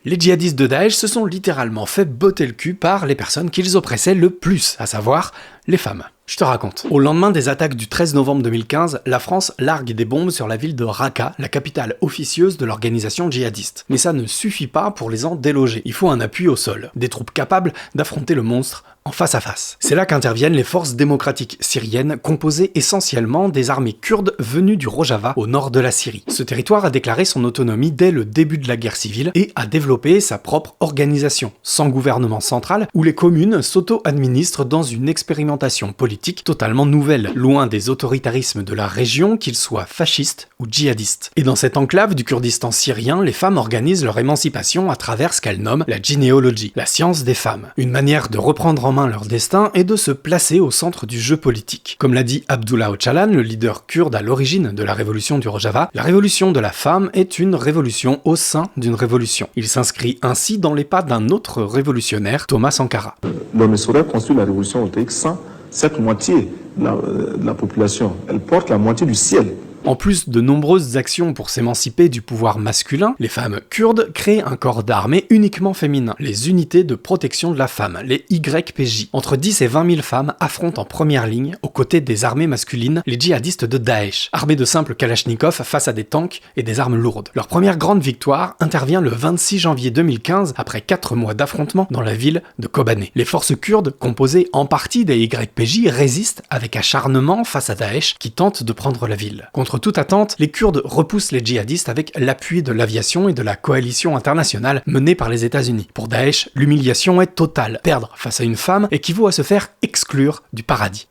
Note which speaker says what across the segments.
Speaker 1: Les djihadistes de Daesh se sont littéralement fait botter le cul par les personnes qu'ils oppressaient le plus, à savoir les femmes. Je te raconte. Au lendemain des attaques du 13 novembre 2015, la France largue des bombes sur la ville de Raqqa, la capitale officieuse de l'organisation djihadiste. Mais ça ne suffit pas pour les en déloger. Il faut un appui au sol. Des troupes capables d'affronter le monstre en face à face. C'est là qu'interviennent les forces démocratiques syriennes, composées essentiellement des armées kurdes venues du Rojava, au nord de la Syrie. Ce territoire a déclaré son autonomie dès le début de la guerre civile et a développé sa propre organisation, sans gouvernement central, où les communes s'auto-administrent dans une expérimentation politique totalement nouvelle, loin des autoritarismes de la région, qu'ils soient fascistes ou djihadistes. Et dans cette enclave du Kurdistan syrien, les femmes organisent leur émancipation à travers ce qu'elles nomment la gynéologie, la science des femmes, une manière de reprendre en main leur destin et de se placer au centre du jeu politique. Comme l'a dit Abdullah Öcalan, le leader kurde à l'origine de la révolution du Rojava, la révolution de la femme est une révolution au sein d'une révolution. Il s'inscrit ainsi dans les pas d'un autre révolutionnaire, Thomas Sankara.
Speaker 2: L'on ne saurait construire la révolution voltaïque sans cette moitié de la population. Elle porte la moitié du ciel.
Speaker 1: En plus de nombreuses actions pour s'émanciper du pouvoir masculin, les femmes kurdes créent un corps d'armée uniquement féminin, les unités de protection de la femme, les YPJ. Entre 10 et 20 000 femmes affrontent en première ligne, aux côtés des armées masculines, les djihadistes de Daesh, armés de simples kalachnikovs face à des tanks et des armes lourdes. Leur première grande victoire intervient le 26 janvier 2015, après 4 mois d'affrontements dans la ville de Kobané. Les forces kurdes, composées en partie des YPJ, résistent avec acharnement face à Daesh, qui tente de prendre la ville. Contre toute attente, les Kurdes repoussent les djihadistes avec l'appui de l'aviation et de la coalition internationale menée par les États-Unis. Pour Daesh, l'humiliation est totale. Perdre face à une femme équivaut à se faire exclure du paradis.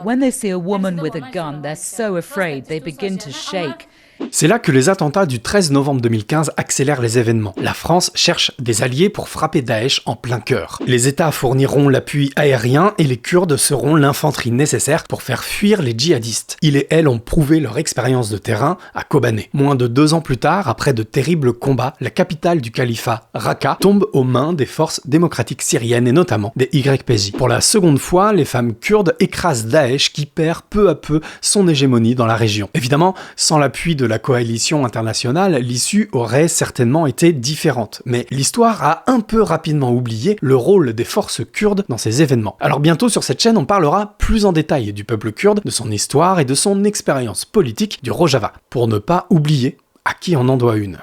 Speaker 3: When they see a woman with a gun, they're so afraid they begin to shake.
Speaker 1: C'est là que les attentats du 13 novembre 2015 accélèrent les événements. La France cherche des alliés pour frapper Daesh en plein cœur. Les États fourniront l'appui aérien et les Kurdes seront l'infanterie nécessaire pour faire fuir les djihadistes. Ils et elles ont prouvé leur expérience de terrain à Kobané. Moins de 2 ans plus tard, après de terribles combats, la capitale du califat, Raqqa, tombe aux mains des forces démocratiques syriennes et notamment des YPJ. Pour la seconde fois, les femmes kurdes écrasent Daesh qui perd peu à peu son hégémonie dans la région. Évidemment, sans l'appui de la coalition internationale, l'issue aurait certainement été différente. Mais l'histoire a un peu rapidement oublié le rôle des forces kurdes dans ces événements. Alors bientôt sur cette chaîne, on parlera plus en détail du peuple kurde, de son histoire et de son expérience politique du Rojava, pour ne pas oublier à qui on en doit une.